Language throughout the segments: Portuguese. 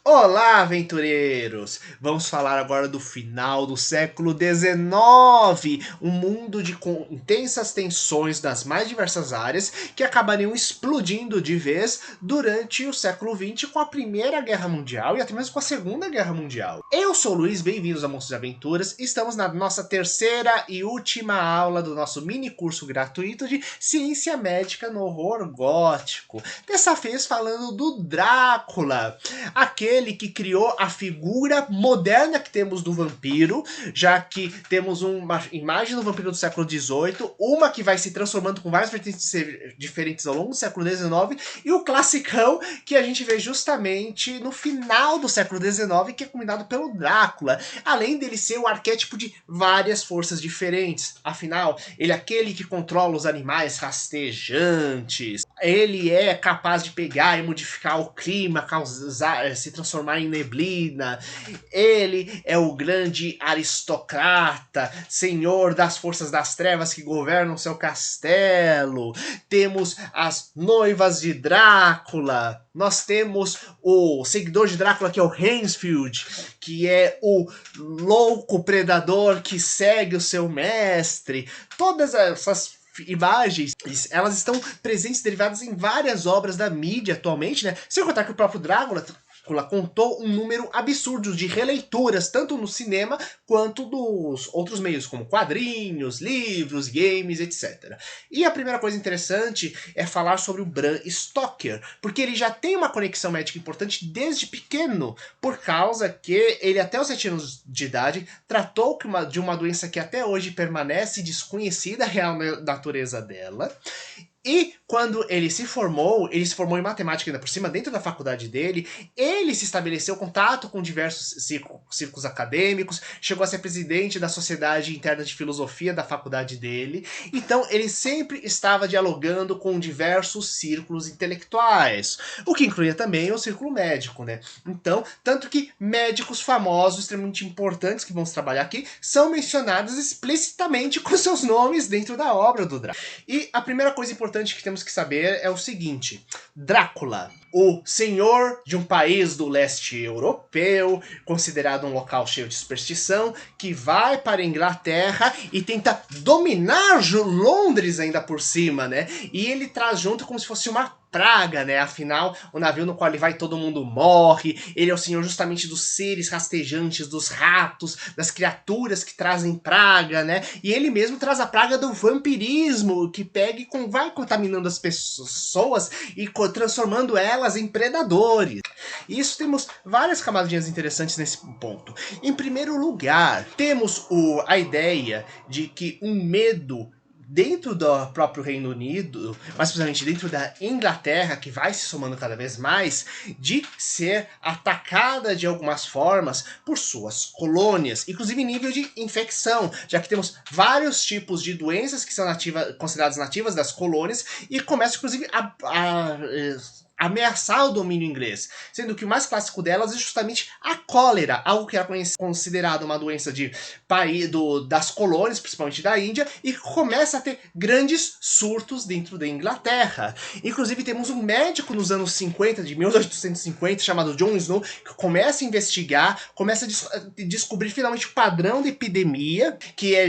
Olá, aventureiros! Vamos falar agora do final do século XIX, um mundo com intensas tensões nas mais diversas áreas que acabariam explodindo de vez durante o século XX com a Primeira Guerra Mundial e até mesmo com a Segunda Guerra Mundial. Eu sou o Luiz, bem-vindos a Monstros de Aventuras. Estamos na nossa terceira e última aula do nosso mini curso gratuito de Ciência Médica no Horror Gótico. Dessa vez falando do Drácula, aquele que criou a figura moderna que temos do vampiro, já que temos uma imagem do vampiro do século XVIII, uma que vai se transformando com várias vertentes diferentes ao longo do século XIX, e o classicão que a gente vê justamente no final do século XIX, que é combinado pelo Drácula, além dele ser o arquétipo de várias forças diferentes. Afinal, ele é aquele que controla os animais rastejantes, ele é capaz de pegar e modificar o clima, se transformar em neblina. Ele é o grande aristocrata, senhor das forças das trevas que governam seu castelo. Temos as noivas de Drácula. Nós temos o seguidor de Drácula, que é o Hansfield, que é o louco predador que segue o seu mestre. Todas essas imagens, elas estão presentes, derivadas em várias obras da mídia atualmente, né? Sem contar que o próprio Drácula contou um número absurdo de releituras, tanto no cinema quanto nos outros meios, como quadrinhos, livros, games, etc. E a primeira coisa interessante é falar sobre o Bram Stoker, porque ele já tem uma conexão médica importante desde pequeno, por causa que ele até os 7 anos de idade tratou de uma doença que até hoje permanece desconhecida a real natureza dela. E quando ele se formou em matemática ainda por cima, dentro da faculdade dele, ele se estabeleceu contato com diversos círculos acadêmicos, chegou a ser presidente da Sociedade Interna de Filosofia da faculdade dele, então ele sempre estava dialogando com diversos círculos intelectuais, o que incluía também o círculo médico, né? Então, tanto que médicos famosos, extremamente importantes, que vamos trabalhar aqui, são mencionados explicitamente com seus nomes dentro da obra do Drácula. E a primeira coisa importante que temos que saber é o seguinte: Drácula, o senhor de um país do leste europeu, considerado um local cheio de superstição, que vai para a Inglaterra e tenta dominar Londres ainda por cima, né? E ele traz junto como se fosse uma praga, né? Afinal, o navio no qual ele vai, todo mundo morre. Ele é o senhor justamente dos seres rastejantes, dos ratos, das criaturas que trazem praga, né? E ele mesmo traz a praga do vampirismo, que pega e vai contaminando as pessoas e transformando elas em predadores. E isso, temos várias camadinhas interessantes nesse ponto. Em primeiro lugar, temos a ideia de que um medo dentro do próprio Reino Unido, mais precisamente dentro da Inglaterra, que vai se somando cada vez mais, de ser atacada de algumas formas por suas colônias, inclusive em nível de infecção, já que temos vários tipos de doenças que são consideradas nativas das colônias e começam inclusive a ameaçar o domínio inglês, sendo que o mais clássico delas é justamente a cólera, algo que era considerado uma doença das colônias, principalmente da Índia, e começa a ter grandes surtos dentro da Inglaterra. Inclusive temos um médico nos anos 50, de 1850, chamado John Snow, que começa a investigar, começa a descobrir finalmente o padrão da epidemia, que é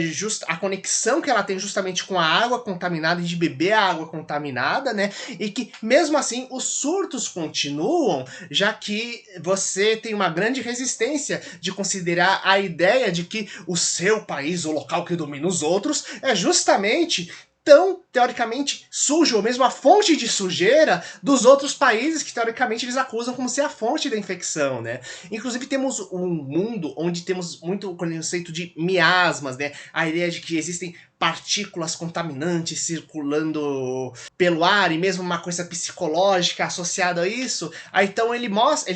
a conexão que ela tem justamente com a água contaminada e de beber a água contaminada, né? E que mesmo assim os surtos continuam, já que você tem uma grande resistência de considerar a ideia de que o seu país, o local que domina os outros, é justamente tão, teoricamente, sujo, ou mesmo a fonte de sujeira dos outros países que, teoricamente, eles acusam como ser a fonte da infecção, né? Inclusive, temos um mundo onde temos muito o conceito de miasmas, né? A ideia de que existem partículas contaminantes circulando pelo ar e mesmo uma coisa psicológica associada a isso. Aí então ele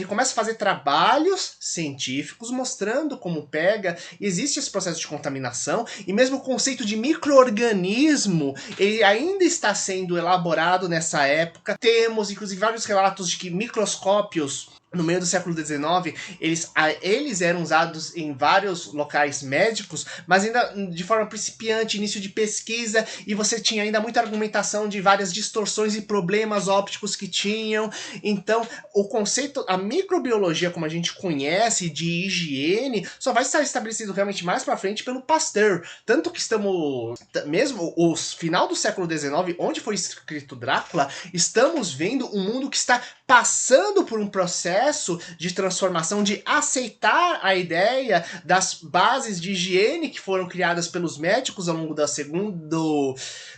começa a fazer trabalhos científicos mostrando como existe esse processo de contaminação, e mesmo o conceito de micro-organismo ele ainda está sendo elaborado nessa época. Temos inclusive vários relatos de que microscópios no meio do século XIX, eles eram usados em vários locais médicos, mas ainda de forma principiante, início de pesquisa, e você tinha ainda muita argumentação de várias distorções e problemas ópticos que tinham. Então, o conceito, a microbiologia como a gente conhece, de higiene, só vai estar estabelecido realmente mais para frente pelo Pasteur. Tanto que estamos, mesmo o final do século XIX, onde foi escrito Drácula, estamos vendo um mundo que está passando por um processo de transformação, de aceitar a ideia das bases de higiene que foram criadas pelos médicos ao longo da segunda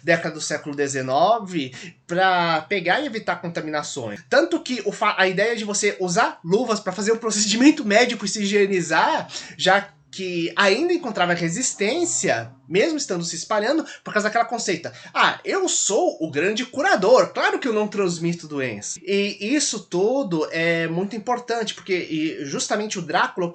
década do século XIX para pegar e evitar contaminações. Tanto que a ideia de você usar luvas para fazer o procedimento médico e se higienizar, já que ainda encontrava resistência, mesmo estando se espalhando, por causa daquela conceita. Eu sou o grande curador, claro que eu não transmito doença. E isso tudo é muito importante, porque justamente o Drácula,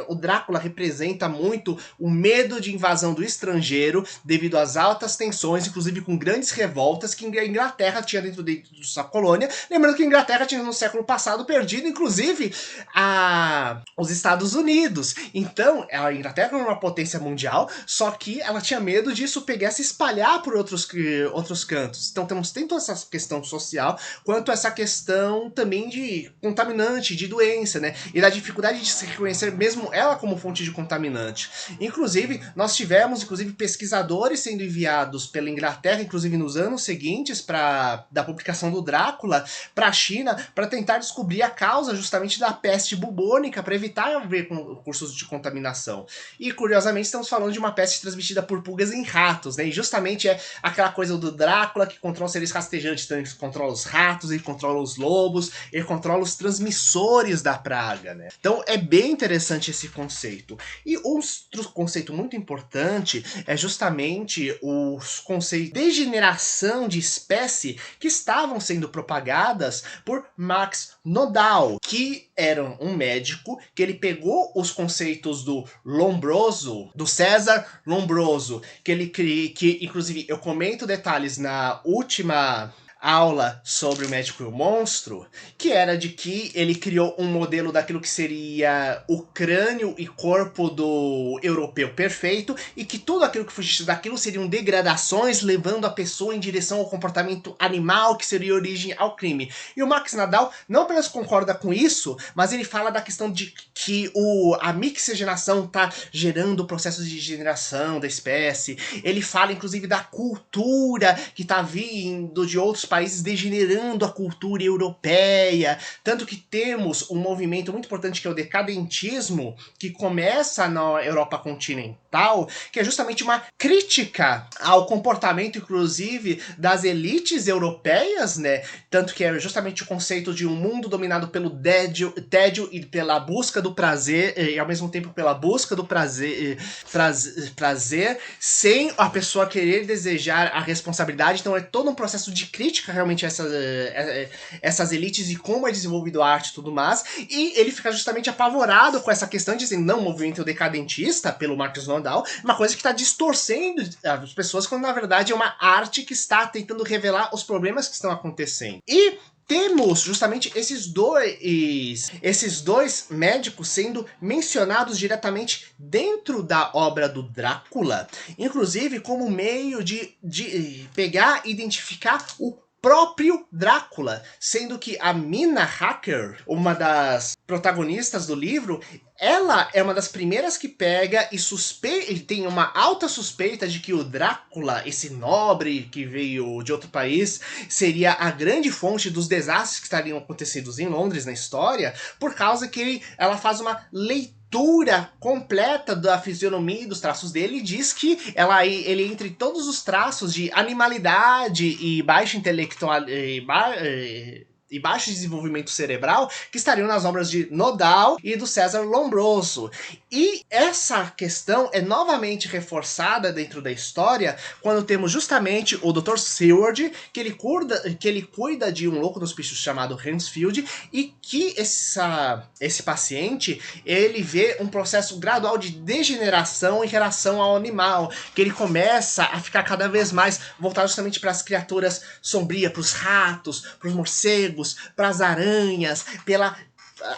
o Drácula representa muito o medo de invasão do estrangeiro, devido às altas tensões, inclusive com grandes revoltas que a Inglaterra tinha dentro de sua colônia. Lembrando que a Inglaterra tinha no século passado perdido, inclusive, os Estados Unidos. Então, a Inglaterra era uma potência mundial, só que ela tinha medo disso pegar e se espalhar por outros cantos. Então temos tanto essa questão social, quanto essa questão também de contaminante, de doença, né? E da dificuldade de se reconhecer mesmo ela como fonte de contaminante. Inclusive, nós tivemos pesquisadores sendo enviados pela Inglaterra, inclusive nos anos seguintes, da publicação do Drácula, para a China, para tentar descobrir a causa justamente da peste bubônica, para evitar haver cursos de contaminação. E curiosamente estamos falando de uma peste transmitida por pulgas em ratos, né? E justamente é aquela coisa do Drácula que controla os seres rastejantes, então ele controla os ratos, ele controla os lobos, ele controla os transmissores da praga, né? Então é bem interessante esse conceito. E outro conceito muito importante é justamente os conceitos de degeneração de espécie que estavam sendo propagadas por Max Nodal, que era um médico que ele pegou os conceitos do Lombroso, do César Lombroso, que inclusive eu comento detalhes na última aula sobre o médico e o monstro, que era de que ele criou um modelo daquilo que seria o crânio e corpo do europeu perfeito, e que tudo aquilo que fugisse daquilo seriam degradações, levando a pessoa em direção ao comportamento animal, que seria origem ao crime. E o Max Nodal não apenas concorda com isso, mas ele fala da questão de que a mixigenação está gerando processos de degeneração da espécie. Ele fala inclusive da cultura que está vindo de outros países, degenerando a cultura europeia. Tanto que temos um movimento muito importante que é o decadentismo, que começa na Europa continental, que é justamente uma crítica ao comportamento, inclusive, das elites europeias, né? Tanto que é justamente o conceito de um mundo dominado pelo tédio e pela busca do prazer, e ao mesmo tempo pela busca do prazer, sem a pessoa querer desejar a responsabilidade. Então é todo um processo de crítica realmente a essas elites e como é desenvolvido a arte e tudo mais. E ele fica justamente apavorado com essa questão, dizendo, não, o movimento decadentista, pelo Marcos Nodal, uma coisa que está distorcendo as pessoas, quando na verdade é uma arte que está tentando revelar os problemas que estão acontecendo. E temos justamente esses dois médicos sendo mencionados diretamente dentro da obra do Drácula, inclusive como meio de pegar e identificar o próprio Drácula, sendo que a Mina Hacker, uma das protagonistas do livro, ela é uma das primeiras que pega e tem uma alta suspeita de que o Drácula, esse nobre que veio de outro país, seria a grande fonte dos desastres que estariam acontecendo em Londres na história, por causa que ela faz uma leitura completa da fisionomia e dos traços dele, e diz que ele, entre todos os traços de animalidade e baixa intelectual e baixo desenvolvimento cerebral, que estariam nas obras de Nodal e do César Lombroso. E essa questão é novamente reforçada dentro da história quando temos justamente o Dr. Seward, que ele cuida de um louco no hospício chamado Hansfield, e que esse paciente, ele vê um processo gradual de degeneração em relação ao animal, que ele começa a ficar cada vez mais voltado justamente para as criaturas sombrias, para os ratos, para os morcegos, para as aranhas, pela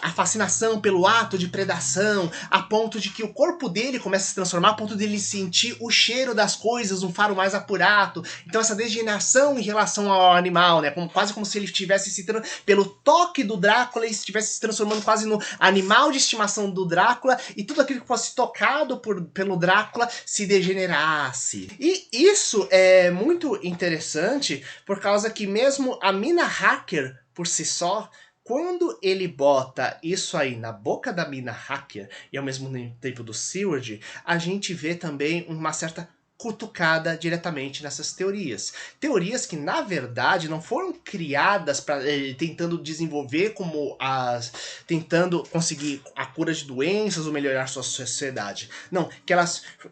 a fascinação pelo ato de predação, a ponto de que o corpo dele começa a se transformar, a ponto de ele sentir o cheiro das coisas, um faro mais apurado. Então essa degeneração em relação ao animal, né? Quase como se ele estivesse pelo toque do Drácula, ele estivesse se transformando quase no animal de estimação do Drácula, e tudo aquilo que fosse tocado pelo Drácula se degenerasse. E isso é muito interessante, por causa que mesmo a Mina Hacker, por si só, quando ele bota isso aí na boca da Mina Hacker e ao mesmo tempo do Seward, a gente vê também uma certa cutucada diretamente nessas teorias. Teorias que, na verdade, não foram criadas tentando desenvolver tentando conseguir a cura de doenças ou melhorar sua sociedade. Não,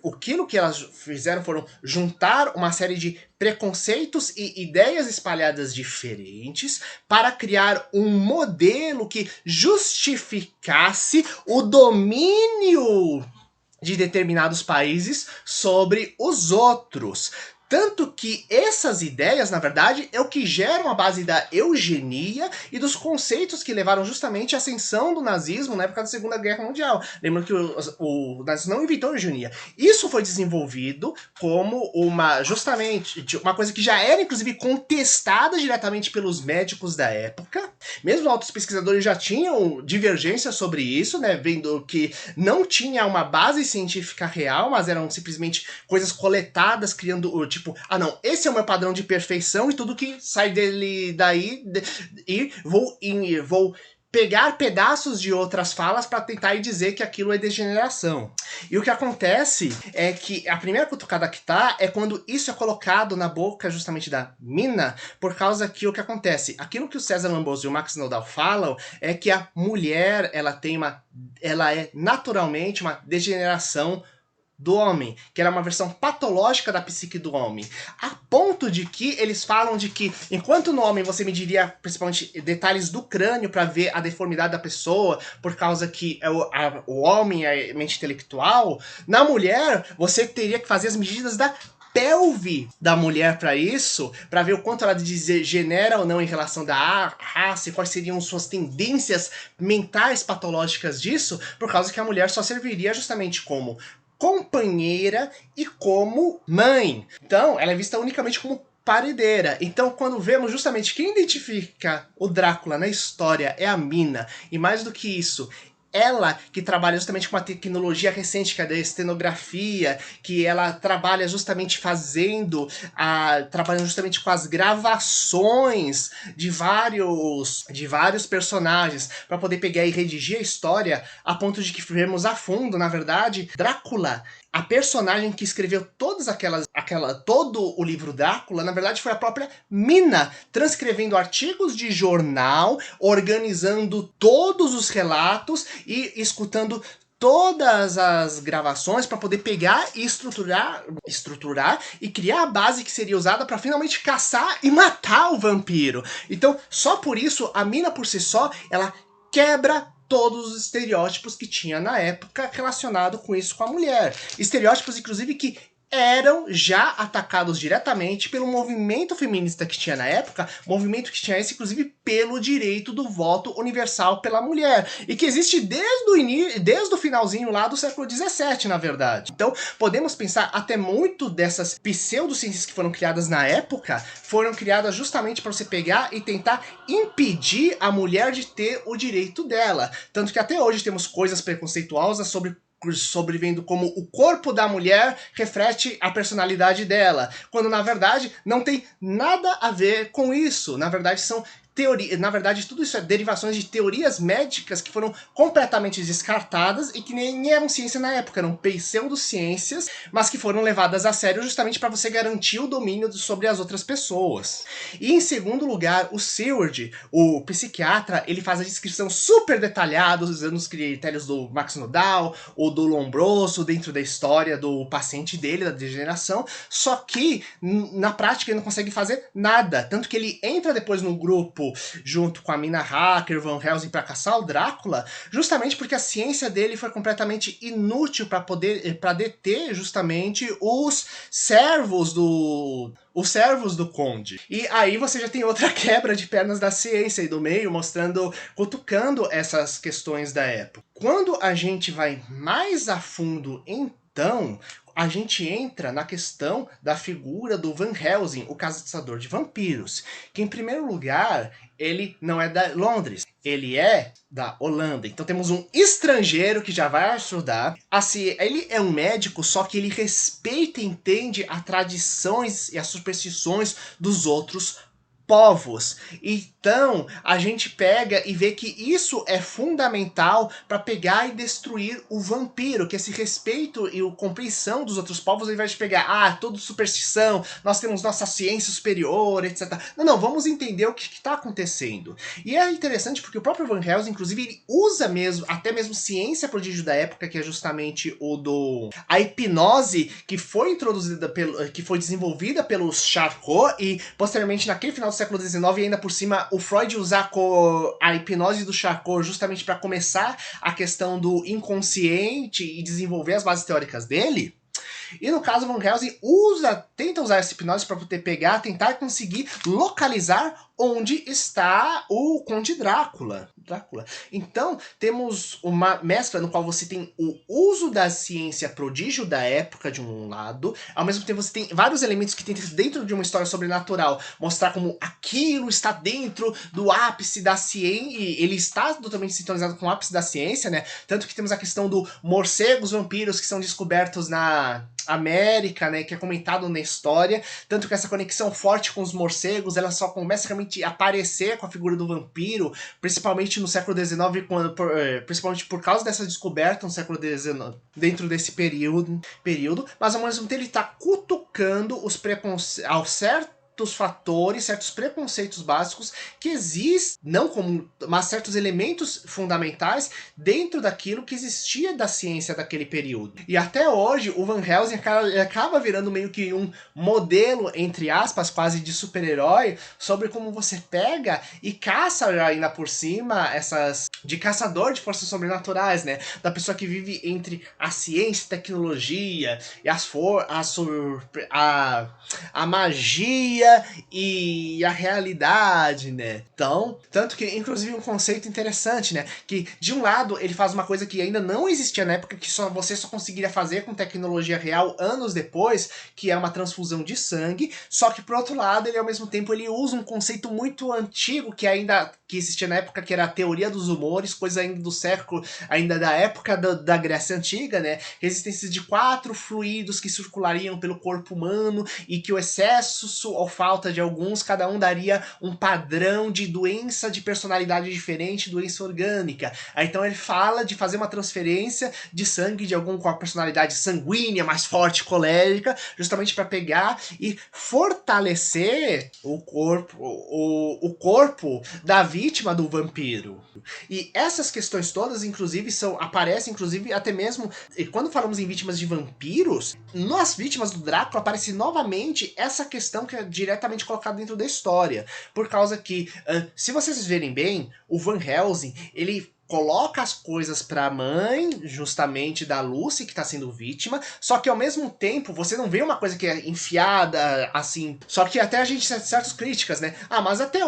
aquilo que elas fizeram foram juntar uma série de preconceitos e ideias espalhadas diferentes para criar um modelo que justificasse o domínio de determinados países sobre os outros. Tanto que essas ideias, na verdade, é o que geram a base da eugenia e dos conceitos que levaram justamente à ascensão do nazismo na época da Segunda Guerra Mundial. Lembra que o nazismo não inventou a eugenia. Isso foi desenvolvido como justamente uma coisa que já era, inclusive, contestada diretamente pelos médicos da época. Mesmo outros pesquisadores já tinham divergências sobre isso, né? Vendo que não tinha uma base científica real, mas eram simplesmente coisas coletadas, criando não, esse é o meu padrão de perfeição e tudo que sai daí e vou pegar pedaços de outras falas para tentar dizer que aquilo é degeneração. E o que acontece é que a primeira cutucada que tá é quando isso é colocado na boca justamente da Mina, por causa que o que acontece, aquilo que o César Lamboso e o Max Nodal falam é que a mulher, ela é naturalmente uma degeneração do homem, que era uma versão patológica da psique do homem, a ponto de que eles falam de que, enquanto no homem você mediria principalmente detalhes do crânio para ver a deformidade da pessoa, por causa que o homem é mente intelectual, na mulher você teria que fazer as medidas da pelve da mulher para isso, para ver o quanto ela degenera ou não em relação da raça e quais seriam suas tendências mentais patológicas disso, por causa que a mulher só serviria justamente como companheira e como mãe. Então, ela é vista unicamente como paredeira. Então, quando vemos justamente quem identifica o Drácula na história é a Mina, e mais do que isso, ela que trabalha justamente com uma tecnologia recente, que é da estenografia, que ela trabalha justamente trabalhando justamente com as gravações de vários personagens, para poder pegar e redigir a história, a ponto de que vemos a fundo, na verdade, Drácula, a personagem que escreveu todo o livro Drácula, na verdade foi a própria Mina, transcrevendo artigos de jornal, organizando todos os relatos e escutando todas as gravações para poder pegar e estruturar e criar a base que seria usada para finalmente caçar e matar o vampiro. Então, só por isso, a Mina por si só, ela quebra todos os estereótipos que tinha na época relacionado com isso com a mulher. Estereótipos, inclusive, que eram já atacados diretamente pelo movimento feminista que tinha na época, movimento que tinha esse, inclusive, pelo direito do voto universal pela mulher, e que existe desde o finalzinho lá do século XVII, na verdade. Então, podemos pensar até muito dessas pseudociências que foram criadas na época, foram criadas justamente para você pegar e tentar impedir a mulher de ter o direito dela. Tanto que até hoje temos coisas preconceituosas sobre vendo como o corpo da mulher reflete a personalidade dela, quando na verdade não tem nada a ver com isso. Na verdade são tudo isso é derivações de teorias médicas que foram completamente descartadas e que nem eram ciência na época, eram pseudociências, mas que foram levadas a sério justamente para você garantir o domínio sobre as outras pessoas. E em segundo lugar, o Seward, o psiquiatra, ele faz a descrição super detalhada, usando os critérios do Max Nodal ou do Lombroso dentro da história do paciente dele, da degeneração, só que na prática ele não consegue fazer nada, tanto que ele entra depois no grupo grupo, junto com a mina hacker Van Helsing para caçar o Drácula, justamente porque a ciência dele foi completamente inútil para deter justamente os servos do Conde. E aí você já tem outra quebra de pernas da ciência aí do meio, mostrando, cutucando essas questões da época. Quando a gente vai mais a fundo, então, a gente entra na questão da figura do Van Helsing, o caçador de vampiros, que em primeiro lugar, ele não é da Londres, ele é da Holanda. Então temos um estrangeiro que já vai ajudar. Assim, ele é um médico, só que ele respeita e entende as tradições e as superstições dos outros povos. Então, a gente pega e vê que isso é fundamental para pegar e destruir o vampiro, que esse respeito e a compreensão dos outros povos, ao invés de pegar, tudo superstição, nós temos nossa ciência superior, etc. Não, vamos entender o que está acontecendo. E é interessante porque o próprio Van Helsing, inclusive, ele usa mesmo, até mesmo ciência prodígio da época, que é justamente a hipnose que foi introduzida, que foi desenvolvida pelos Charcot, e posteriormente naquele final do século XIX, e ainda por cima o Freud usar a hipnose do Charcot justamente para começar a questão do inconsciente e desenvolver as bases teóricas dele. E no caso, Van Helsing tenta usar essa hipnose para poder tentar conseguir localizar onde está o Conde Drácula. Então, temos uma mescla no qual você tem o uso da ciência prodígio da época de um lado, ao mesmo tempo você tem vários elementos que tentam, dentro de uma história sobrenatural, mostrar como aquilo está dentro do ápice da ciência, e ele está totalmente sintonizado com o ápice da ciência, né? Tanto que temos a questão do morcegos vampiros que são descobertos na América, né, que é comentado na história, tanto que essa conexão forte com os morcegos, ela só começa realmente a aparecer com a figura do vampiro, principalmente no século XIX, principalmente por causa dessa descoberta no século XIX, dentro desse período, mas ao mesmo tempo ele está cutucando os ao certos fatores, certos preconceitos básicos que existem, não como, mas certos elementos fundamentais dentro daquilo que existia da ciência daquele período. E até hoje o Van Helsing acaba virando meio que um modelo, entre aspas, quase de super-herói, sobre como você pega e caça ainda por cima de caçador de forças sobrenaturais, né? Da pessoa que vive entre a ciência e tecnologia e a magia e a realidade, né? Então, tanto que, inclusive, um conceito interessante, né? Que, de um lado, ele faz uma coisa que ainda não existia na época, que você só conseguiria fazer com tecnologia real anos depois, que é uma transfusão de sangue, só que, por outro lado, ele, ao mesmo tempo, ele usa um conceito muito antigo, que existia na época, que era a teoria dos humores, coisa ainda do século, ainda da época da Grécia Antiga, né? Existência de 4 fluidos que circulariam pelo corpo humano, e que o excesso ou falta de alguns, cada um daria um padrão de doença de personalidade diferente, doença orgânica. Aí, então ele fala de fazer uma transferência de sangue de algum com a personalidade sanguínea, mais forte, colérica, justamente para pegar e fortalecer o corpo da vítima do vampiro. E essas questões todas, inclusive, aparecem, inclusive, até mesmo, e quando falamos em vítimas de vampiros, nas vítimas do Drácula aparece novamente essa questão que é diretamente colocada dentro da história. Por causa que, se vocês verem bem, o Van Helsing, ele coloca as coisas pra mãe, justamente da Lucy, que tá sendo vítima, só que ao mesmo tempo você não vê uma coisa que é enfiada, assim, só que até a gente tem certas críticas, né? Mas até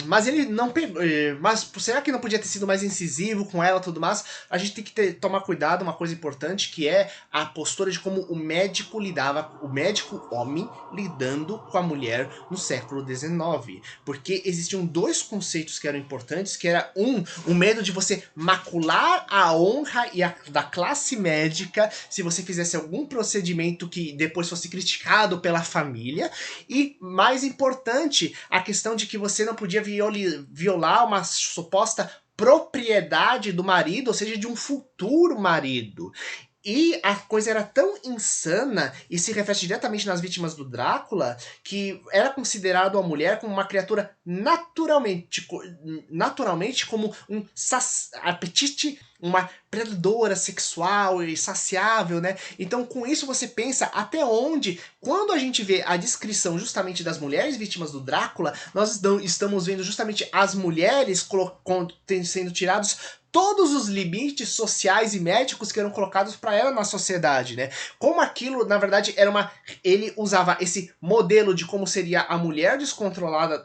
mas ele não pegou, mas será que não podia ter sido mais incisivo com ela e tudo mais? A gente tem que tomar cuidado, uma coisa importante, que é a postura de como o médico homem, lidando com a mulher no século XIX, porque existiam 2 conceitos que eram importantes, que era o medo de você macular a honra da classe médica se você fizesse algum procedimento que depois fosse criticado pela família, e mais importante, a questão de que você não podia violar uma suposta propriedade do marido, ou seja, de um futuro marido. E a coisa era tão insana, e se reflete diretamente nas vítimas do Drácula, que era considerado a mulher como uma criatura naturalmente como um apetite, uma predadora sexual e saciável, né? Então com isso você pensa até onde, quando a gente vê a descrição justamente das mulheres vítimas do Drácula, nós estamos vendo justamente as mulheres sendo tirados todos os limites sociais e médicos que eram colocados para ela na sociedade, né? Como aquilo, na verdade, era uma... Ele usava esse modelo de como seria a mulher descontrolada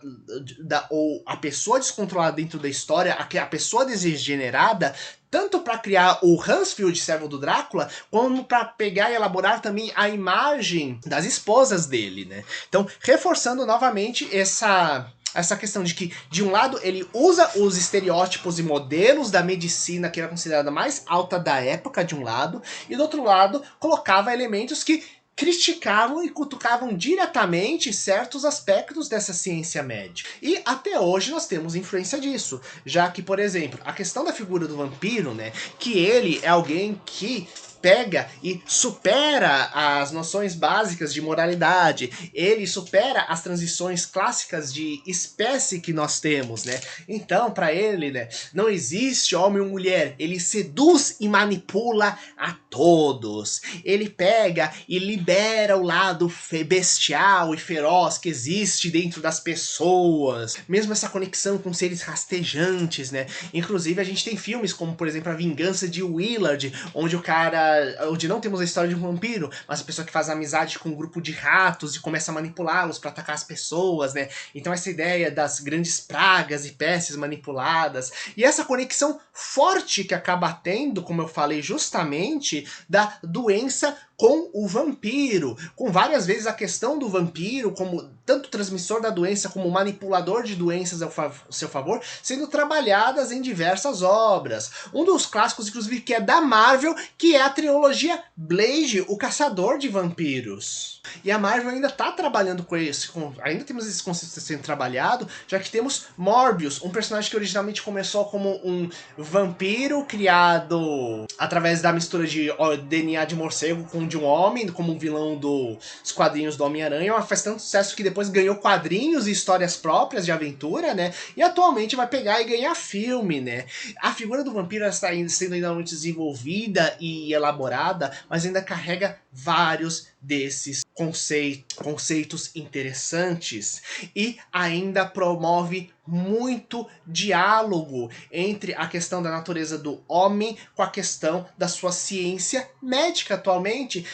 ou a pessoa descontrolada dentro da história, a pessoa degenerada, tanto para criar o Hansfield, servo do Drácula, como para pegar e elaborar também a imagem das esposas dele, né? Então, reforçando novamente essa questão de que, de um lado, ele usa os estereótipos e modelos da medicina que era considerada mais alta da época, de um lado, e do outro lado, colocava elementos que criticavam e cutucavam diretamente certos aspectos dessa ciência médica. E até hoje nós temos influência disso, já que, por exemplo, a questão da figura do vampiro, né, que ele é alguém que pega e supera as noções básicas de moralidade, ele supera as transições clássicas de espécie que nós temos, né? Então, para ele, né, não existe homem ou mulher, ele seduz e manipula a todos. Ele pega e libera o lado bestial e feroz que existe dentro das pessoas, mesmo essa conexão com seres rastejantes, né? Inclusive a gente tem filmes como, por exemplo, A Vingança de Willard, onde o cara, onde não temos a história de um vampiro, mas a pessoa que faz amizade com um grupo de ratos e começa a manipulá-los para atacar as pessoas, né? Então essa ideia das grandes pragas e pestes manipuladas, e essa conexão forte que acaba tendo, como eu falei, justamente da doença com o vampiro, com várias vezes a questão do vampiro como tanto transmissor da doença como manipulador de doenças ao seu favor, sendo trabalhadas em diversas obras. Um dos clássicos, inclusive, que é da Marvel, que é a trilogia Blade, o Caçador de Vampiros. E a Marvel ainda está trabalhando com isso, ainda temos esse conceito sendo trabalhado, já que temos Morbius, um personagem que originalmente começou como um vampiro criado através da mistura de DNA de morcego com de um homem, como um vilão dos quadrinhos do Homem-Aranha, mas faz tanto sucesso que depois ganhou quadrinhos e histórias próprias de aventura, né? E atualmente vai pegar e ganhar filme, né? A figura do vampiro está sendo ainda muito desenvolvida e elaborada, mas ainda carrega vários desses conceitos interessantes e ainda promove muito diálogo entre a questão da natureza do homem com a questão da sua ciência médica atualmente,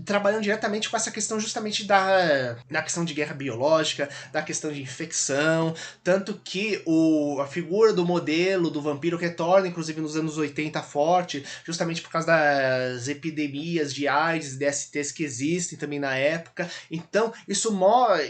trabalhando diretamente com essa questão justamente da questão de guerra biológica, da questão de infecção, tanto que a figura do modelo do vampiro retorna, inclusive nos anos 80 forte, justamente por causa das epidemias de AIDS e DSTs que existem também na época. Então,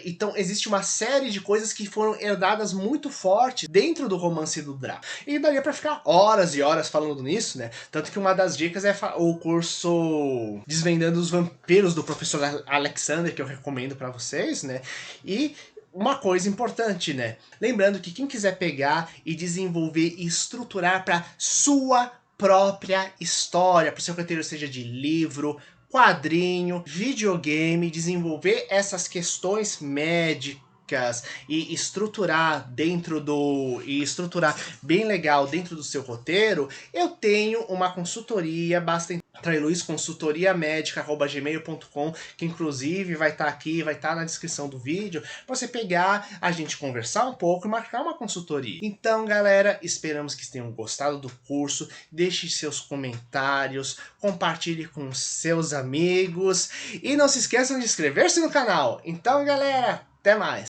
então existe uma série de coisas que foram herdadas muito forte dentro do romance do Drácula. E daria pra ficar horas e horas falando nisso, né? Tanto que uma das dicas é o curso Desvendando os Vampiros do professor Alexander, que eu recomendo pra vocês, né? E uma coisa importante, né? Lembrando que quem quiser pegar e desenvolver e estruturar para sua própria história, para o seu roteiro seja de livro, quadrinho, videogame, desenvolver essas questões médicas e estruturar bem legal dentro do seu roteiro, eu tenho uma consultoria, basta entrar em luisconsultoriamédica@gmail.com, que inclusive vai estar aqui, vai estar na descrição do vídeo, pra você pegar, a gente conversar um pouco e marcar uma consultoria. Então, galera, esperamos que tenham gostado do curso, deixe seus comentários, compartilhe com seus amigos e não se esqueçam de inscrever-se no canal. Então, galera, até mais!